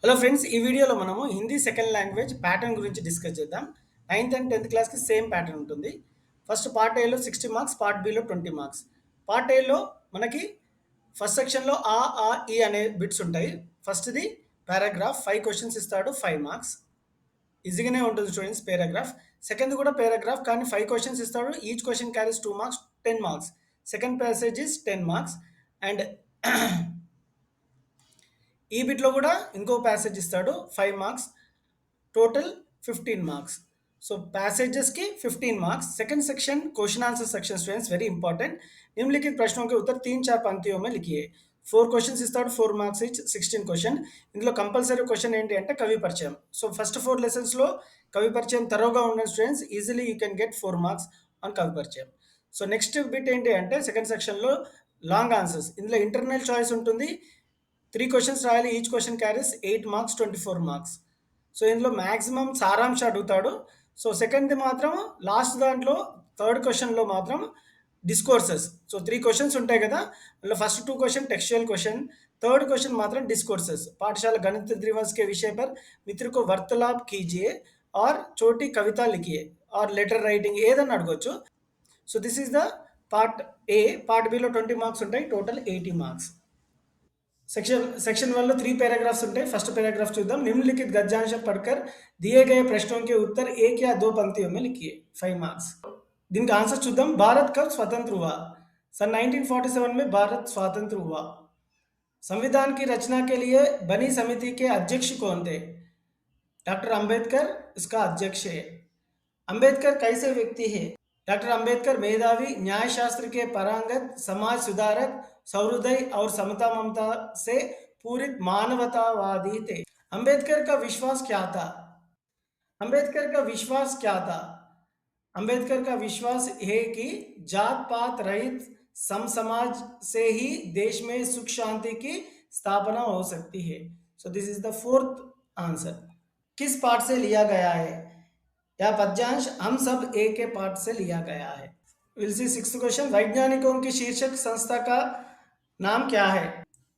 Hello friends, ఈ వీడియోలో మనము హిందీ సెకండ్ లాంగ్వేజ్ ప్యాటర్న్ గురించి డిస్కస్ చేద్దాం. 9th అండ్ 10th క్లాస్‌కి సేమ్ ప్యాటర్న్ ఉంటుంది. ఫస్ట్ పార్ట్ ఏలో 60 marks, part below 20 marks. Part ఏలో మనకి ఫస్ట్ సెక్షన్‌లో ఆ, ఆ, ఈ అనే బిట్స్ ఉంటాయి. ఫస్ట్‌ది పారాగ్రాఫ్ 5 క్వెషన్స్ ఇస్తాడు, 5 మార్క్స్. ఈజీగానే ఉంటుంది స్టూడెంట్స్ పారాగ్రాఫ్. సెకండ్‌ది కూడా పారాగ్రాఫ్ కానీ 5 క్వెషన్స్ ఇస్తాడు. Each question carries 2 marks, 10 marks. Second passage is 10 marks and ఈ బిట్‌లో కూడా ఇంకో ప్యాసేజ్ ఇస్తాడు 5 marks. Total 15 marks. So passages की 15 marks. Second section question answer section students very important. निम्नलिखित प्रश्नों के उत्तर 3-4 पंक्तियों में लिखिए. 4 क्वेश्चंस इస్తాడు, 4 మార్క్స్ ఈచ్, 16 క్వశ్చన్. ఇందులో కంపల్సరీ క్వశ్చన్ ఏంటి అంటే కవి పరిచయం. సో ఫస్ట్ 4 లెసన్స్‌లో కవి పరిచయం తరోగా ఉండండి students. Easily you can get 4 marks on కవి పరిచయం. సో నెక్స్ట్ బిట్ ఏంటి అంటే సెకండ్ సెక్షన్‌లో లాంగ్ ఆన్సర్స్. ఇందులో ఇంటర్నల్ చాయిస్ ఉంటుంది. 3 క్వశ్చన్స్ రాయాలి. Each question carries 8 marks, 24 marks. So ఇందులో మ్యాక్సిమం సారాంశ అడుగుతాడు. సో సెకండ్ది మాత్రం లాస్ట్ దాంట్లో థర్డ్ క్వశ్చన్లో మాత్రం డిస్కోర్సెస్. సో 3 క్వశ్చన్స్ ఉంటాయి కదా, అందులో first 2 question textual question, third question मात्र डिस्कोर्सेस. पाठशाला गणित दिवस के विषय पर मित्र को वार्तालाप कीजिए और छोटी कविता लिखिए और लेटर రైటింగ్ ఏదన్నా అడగొచ్చు. So this is the part A. Part below 20 marks ఉంటాయి, టోటల్ 80 మార్క్స్. सेक्शन 1 में 3 पैराग्राफ्स ఉంటాయి. फर्स्ट पैराग्राफ చూద్దాం. निम्नलिखित गद्यांश पढ़कर दिए गए प्रश्नों के उत्तर एक या दो पंक्तियों में लिखिए. 5 मार्क्स. దీనికి ఆన్సర్ చూద్దాం. भारत कब स्वतंत्र हुआ? सन 1947 में भारत स्वतंत्र हुआ. संविधान की रचना के लिए बनी समिति के अध्यक्ष कौन थे? डॉक्टर अंबेडकर इसका अध्यक्ष है. अंबेडकर कैसे व्यक्ति है? डॉक्टर अंबेडकर मेधावी, न्यायशास्त्र के पारंगत, समाज सुधारक, सहृदय और समता ममता से पूरित मानवतावादी थे. अंबेडकर का विश्वास क्या था? अंबेडकर का विश्वास क्या था? अंबेडकर का विश्वास है कि जात पात रहित सम समाज से ही देश में सुख शांति की स्थापना हो सकती है. So this is the fourth answer. किस पाठ से लिया गया है? यह पद्यांश हम सब एक के पाठ से लिया गया है. Will see sixth question. वैज्ञानिकों की शीर्षक संस्था का नाम क्या है?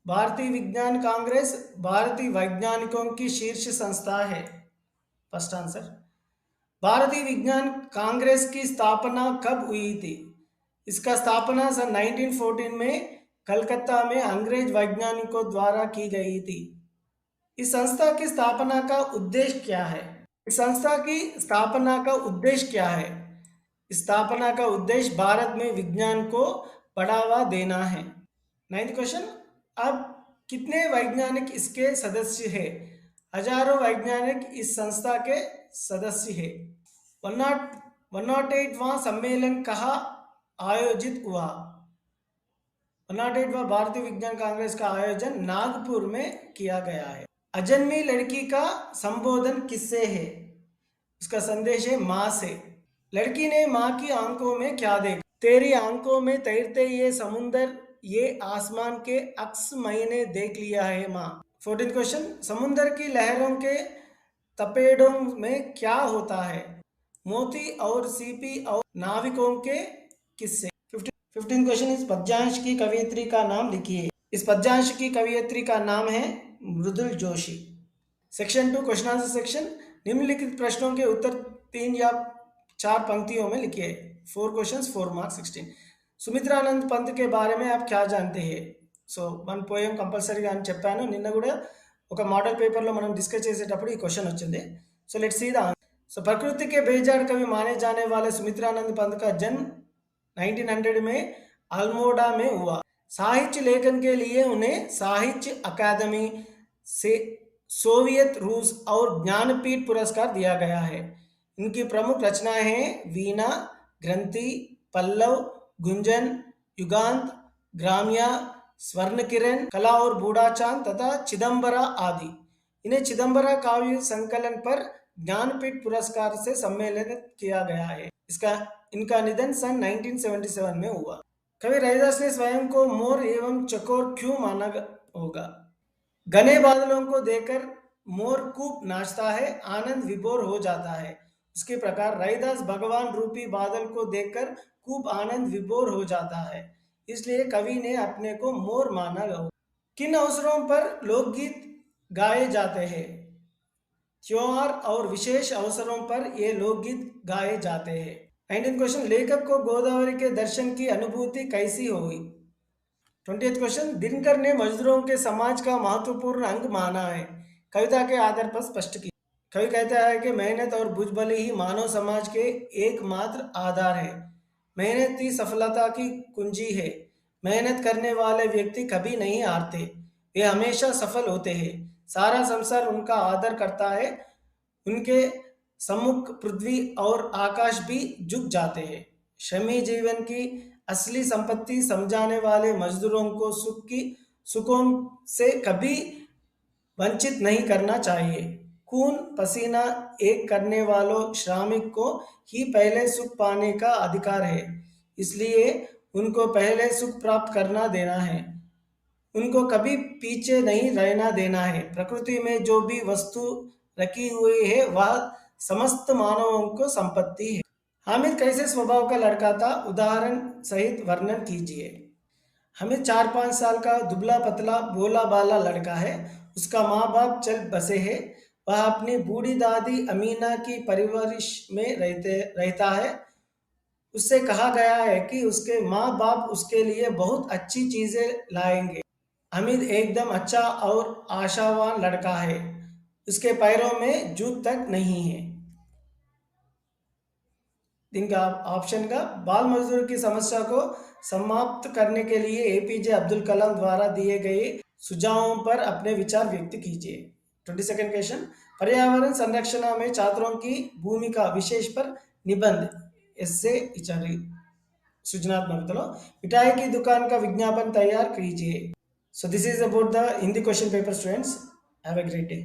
भारतीय विज्ञान कांग्रेस भारतीय वैज्ञानिकों की शीर्ष संस्था है. First answer. भारतीय विज्ञान कांग्रेस की स्थापना कब हुई थी? इसका स्थापना सन 1914 में कलकत्ता में अंग्रेज वैज्ञानिकों द्वारा की गई थी. इस संस्था की स्थापना का उद्देश्य क्या है? इस संस्था की स्थापना का उद्देश्य क्या है? स्थापना का उद्देश्य भारत में विज्ञान को बढ़ावा देना है. 9th question. अब कितने वैज्ञानिक इसके सदस्य हैं? हजारों वैज्ञानिक इस संस्था के सदस्य हैं. 108वां सम्मेलन कहाँ आयोजित हुआ? 108वां भारतीय विज्ञान कांग्रेस का आयोजन नागपुर में किया गया है. अजन्मी लड़की का संबोधन किससे है? उसका संदेश है माँ से. लड़की ने माँ की आंखों में क्या देखा? तेरी आंखों में तैरते ये समुंदर, ये आसमान के अक्स मैंने देख लिया है माँ. 14th question. समुंदर की लहरों के तपेड़ों में क्या होता है? मोती और सीपी और नाविकों के किस्से. 15th question. इस पद्यांश की कवयित्री का नाम लिखिए. इस पद्यांश की कवयित्री का नाम है Mridul Joshi. Section 2 question answer section. निम्नलिखित प्रश्नों के उत्तर 3 या 4 पंक्तियों में लिखिए. 4 क्वेश्चंस, 4 मार्क्स, 16. సుమిత్రానంద్ పంత్ के बारे में आप क्या जानते हैं? సో వన్ పోయం కంపల్సరీగా అని చెప్పాను. నిన్న కూడా ఒక మోడల్ పేపర్లో మనం డిస్కస్ చేసేటప్పుడు ఈ క్వశ్చన్ వచ్చింది. So let's see the answer. So प्रकृति के बेजाड़ कवि माने जाने वाले सुमित्रानंद पंत का जन्म 1900 में अल्मोड़ा में हुआ. साहित्य लेखन के लिए उन्हें साहित्य अकादमी से सोवियत रूस और ज्ञानपीठ पुरस्कार दिया गया है. इनकी प्रमुख रचनाएं हैं वीणा, ग्रंथि, पल्लव, गुंजन, युगांत, ग्राम्या, स्वर्ण किरण, कला और बूढ़ा चांद तथा चिदंबरा आदि. इन्हें चिदंबरा काव्य संकलन पर ज्ञानपीठ पुरस्कार से सम्मानित किया गया है. इनका निधन सन 1977 में हुआ. कवि रविदास ने स्वयं को मोर एवं चकोर क्यों माना होगा? घने बादलों को देखकर मोर खूब नाचता है, आनंद विभोर हो जाता है. इसके प्रकार रविदास भगवान रूपी बादल को देखकर खूब आनंद विभोर हो जाता है, इसलिए कवि ने अपने को मोर माना. किन अवसरों पर लोकगीत गाए जाते हैं। त्योहार और विशेष अवसरों पर ये लोकगीत गाए जाते हैं। 19 क्वेश्चन, लेखक को गोदावरी के दर्शन की अनुभूति कैसी हुई? 20th क्वेश्चन, दिनकर ने मजदूरों के समाज का महत्वपूर्ण अंग माना है, कविता के आधार पर स्पष्ट की। कवि कहता है कि मेहनत और बुझबली ही मानव समाज के एकमात्र आधार है। मेहनत ही सफलता की कुंजी है। मेहनत करने वाले व्यक्ति कभी नहीं हारते, वे हमेशा सफल होते हैं। सारा संसार उनका आदर करता है। उनके सम्मुख पृथ्वी और आकाश भी झुक जाते हैं। श्रमी जीवन की असली संपत्ति समझाने वाले मजदूरों को सुखों से कभी वंचित नहीं करना चाहिए। खून पसीना एक करने वालों श्रमिक को ही पहले सुख पाने का अधिकार है, इसलिए उनको पहले सुख प्राप्त करना देना है। उनको कभी पीछे नहीं रहना देना है। प्रकृति में जो भी वस्तु रखी हुई है वह समस्त मानवों को संपत्ति है। हामिद कैसे स्वभाव का लड़का था, उदाहरण सहित वर्णन कीजिए। हमें 4-5 साल का दुबला पतला भोला बाला लड़का है। उसका माँ बाप चल बसे हैं। वह अपनी बूढ़ी दादी अमीना की परवरिश में रहता है। उससे कहा गया है कि उसके माँ बाप उसके लिए बहुत अच्छी चीजें लाएंगे। हमीद एकदम अच्छा और आशावान लड़का है। उसके पैरों में जूत तक नहीं है। दिन का ऑप्शन का, बाल मजदूर की समस्या को समाप्त करने के लिए एपीजे अब्दुल कलाम द्वारा दिए गए सुझावों पर अपने विचार व्यक्त कीजिए। 22nd क्वेश्चन, पर्यावरण संरक्षण में छात्रों की भूमिका विशेष पर निबंध इससे इचारी सृजनात्मक चलो। मिठाई की दुकान का विज्ञापन तैयार कीजिए। So this is about the Hindi question paper students. Have a great day.